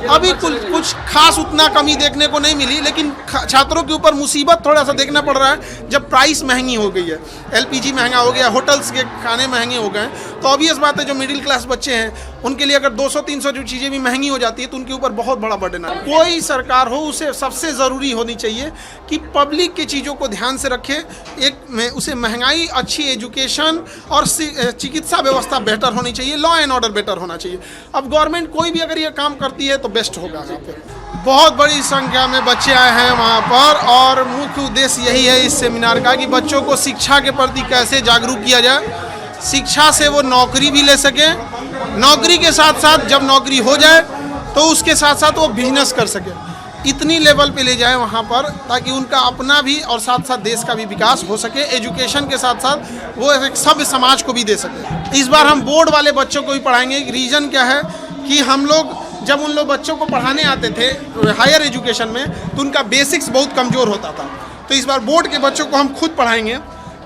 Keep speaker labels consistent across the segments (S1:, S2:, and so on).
S1: अभी कुछ खास उतना कमी देखने को नहीं मिली, लेकिन छात्रों के ऊपर मुसीबत थोड़ा सा देखना पड़ रहा है जब प्राइस महंगी हो गई है, एलपीजी महंगा हो गया, होटल्स के खाने महंगे हो गए, तो ऑब्वियस बात है जो मिडिल क्लास बच्चे हैं उनके लिए अगर 200-300 जो चीज़ें भी महंगी हो जाती है तो उनके ऊपर बहुत बड़ा बर्डन है। कोई सरकार हो उसे सबसे ज़रूरी होनी चाहिए कि पब्लिक की चीज़ों को ध्यान से रखे, उसे महंगाई, अच्छी एजुकेशन और चिकित्सा व्यवस्था बेहतर होनी चाहिए, लॉ एंड ऑर्डर बेटर होना चाहिए। अब गवर्नमेंट कोई भी अगर ये काम करती है तो बेस्ट होगा। यहाँ पे बहुत बड़ी संख्या में बच्चे आए हैं वहाँ पर, और मुख्य उद्देश्य यही है इस सेमिनार का कि बच्चों को शिक्षा के प्रति कैसे जागरूक किया जाए, शिक्षा से वो नौकरी भी ले सके, नौकरी के साथ साथ जब नौकरी हो जाए तो उसके साथ साथ वो बिजनेस कर सके, इतनी लेवल पे ले जाए वहाँ पर ताकि उनका अपना भी और साथ साथ देश का भी विकास हो सके, एजुकेशन के साथ साथ वो एक सभ्य समाज को भी दे सके। इस बार हम बोर्ड वाले बच्चों को भी पढ़ाएंगे। रीज़न क्या है कि हम लोग जब उन लोग बच्चों को पढ़ाने आते थे हायर एजुकेशन में तो उनका बेसिक्स बहुत कमज़ोर होता था, तो इस बार बोर्ड के बच्चों को हम खुद पढ़ाएंगे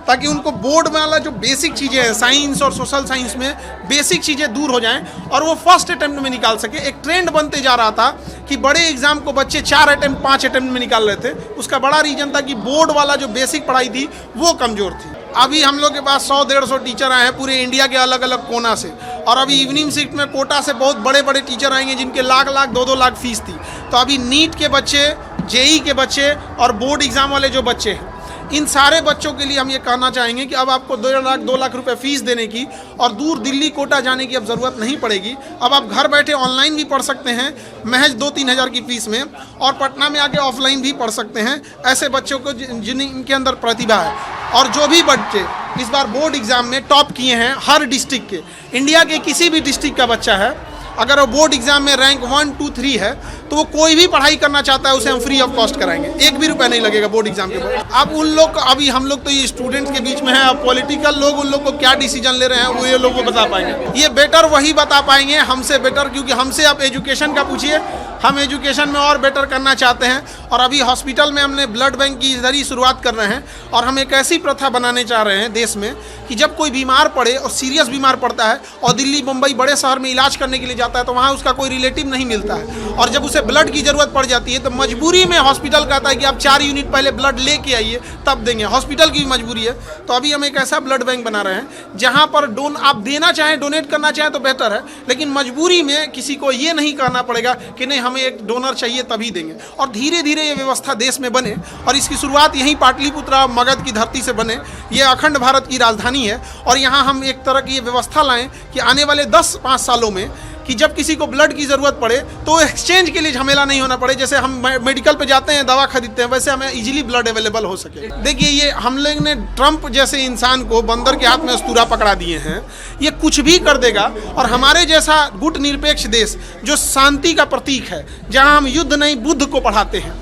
S1: ताकि उनको बोर्ड वाला जो बेसिक चीज़ें हैं साइंस और सोशल साइंस में बेसिक चीज़ें दूर हो जाएं और वो फर्स्ट अटेम्प्ट में निकाल सके। एक ट्रेंड बनते जा रहा था कि बड़े एग्जाम को बच्चे 4 अटेम्प्ट 5 अटेम्प्ट में निकाल रहे थे, उसका बड़ा रीज़न था कि बोर्ड वाला जो बेसिक पढ़ाई थी वो कमज़ोर थी। अभी हम लोग के पास 100-150 टीचर आए हैं पूरे इंडिया के अलग अलग कोना से, और अभी इवनिंग शिफ्ट में कोटा से बहुत बड़े बड़े टीचर आएंगे जिनके लाख 2-2 लाख फीस थी। तो अभी नीट के बच्चे, जेई के बच्चे और बोर्ड एग्ज़ाम वाले जो बच्चे हैं, इन सारे बच्चों के लिए हम ये कहना चाहेंगे कि अब आपको 2 लाख रुपए फीस देने की और दूर दिल्ली कोटा जाने की अब ज़रूरत नहीं पड़ेगी। अब आप घर बैठे ऑनलाइन भी पढ़ सकते हैं महज 2-3 हज़ार की फीस में, और पटना में आके ऑफलाइन भी पढ़ सकते हैं ऐसे बच्चों को जिनके अंदर प्रतिभा है। और जो भी बच्चे इस बार बोर्ड एग्ज़ाम में टॉप किए हैं हर डिस्ट्रिक्ट के, इंडिया के किसी भी डिस्ट्रिक्ट का बच्चा है, अगर वो बोर्ड एग्जाम में रैंक 1, 2, 3 है तो वो कोई भी पढ़ाई करना चाहता है उसे हम फ्री ऑफ कॉस्ट कराएंगे, 1 भी रुपया नहीं लगेगा बोर्ड एग्जाम के बाद। अब उन लोग को, अभी हम लोग तो ये स्टूडेंट्स के बीच में है, अब पॉलिटिकल लोग उन लोग को क्या डिसीजन ले रहे हैं वो ये लोग को बता पाएंगे। ये बेटर वही बता पाएंगे हमसे बेटर, क्योंकि हमसे आप एजुकेशन का पूछिए, हम एजुकेशन में और बेटर करना चाहते हैं। और अभी हॉस्पिटल में हमने ब्लड बैंक की जरिए शुरुआत कर रहे हैं, और हम एक ऐसी प्रथा बनाने चाह रहे हैं देश में कि जब कोई बीमार पड़े और सीरियस बीमार पड़ता है और दिल्ली, मुंबई बड़े शहर में इलाज करने के लिए जाता है तो वहाँ उसका कोई रिलेटिव नहीं मिलता है, और जब उसे ब्लड की ज़रूरत पड़ जाती है तो मजबूरी में हॉस्पिटल कहता है कि आप 4 यूनिट पहले ब्लड लेके आइए तब देंगे, हॉस्पिटल की भी मजबूरी है। तो अभी हम एक ऐसा ब्लड बैंक बना रहे हैं जहाँ पर आप देना चाहें, डोनेट करना चाहें तो बेहतर है, लेकिन मजबूरी में किसी को ये नहीं कहना पड़ेगा कि नहीं हमें एक डोनर चाहिए तभी देंगे। और धीरे धीरे ये व्यवस्था देश में बने, और इसकी शुरुआत यहीं पाटलिपुत्र मगध की धरती से बने। ये अखंड भारत की राजधानी है, और यहाँ हम एक तरह की ये व्यवस्था लाएं कि आने वाले 10-5 सालों में कि जब किसी को ब्लड की ज़रूरत पड़े तो एक्सचेंज के लिए झमेला नहीं होना पड़े। जैसे हम मेडिकल पे जाते हैं, दवा खरीदते हैं, वैसे हमें इजीली ब्लड अवेलेबल हो सके। देखिए, ये हम लोग ने ट्रंप जैसे इंसान को बंदर के हाथ में अस्तूरा पकड़ा दिए हैं, ये कुछ भी कर देगा। और हमारे जैसा गुट निरपेक्ष देश जो शांति का प्रतीक है, जहाँ हम युद्ध नहीं बुद्ध को पढ़ाते हैं,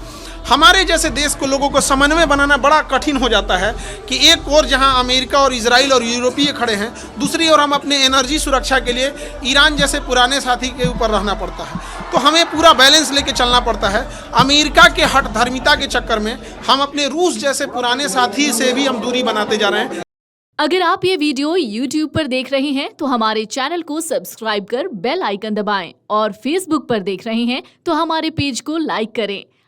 S1: हमारे जैसे देश को लोगों को समन्वय बनाना बड़ा कठिन हो जाता है कि एक ओर जहां अमेरिका और इजराइल और यूरोपीय खड़े हैं, दूसरी ओर हम अपने एनर्जी सुरक्षा के लिए ईरान जैसे पुराने साथी के ऊपर रहना पड़ता है। तो हमें पूरा बैलेंस लेके चलना पड़ता है। अमेरिका के हठ धर्मिता के चक्कर में हम अपने रूस जैसे पुराने साथी से भी हम दूरी बनाते जा रहे हैं।
S2: अगर आप ये वीडियो YouTube पर देख रहे हैं तो हमारे चैनल को सब्सक्राइब कर बेल आइकन दबाएं, और Facebook पर देख रहे हैं तो हमारे पेज को लाइक करें।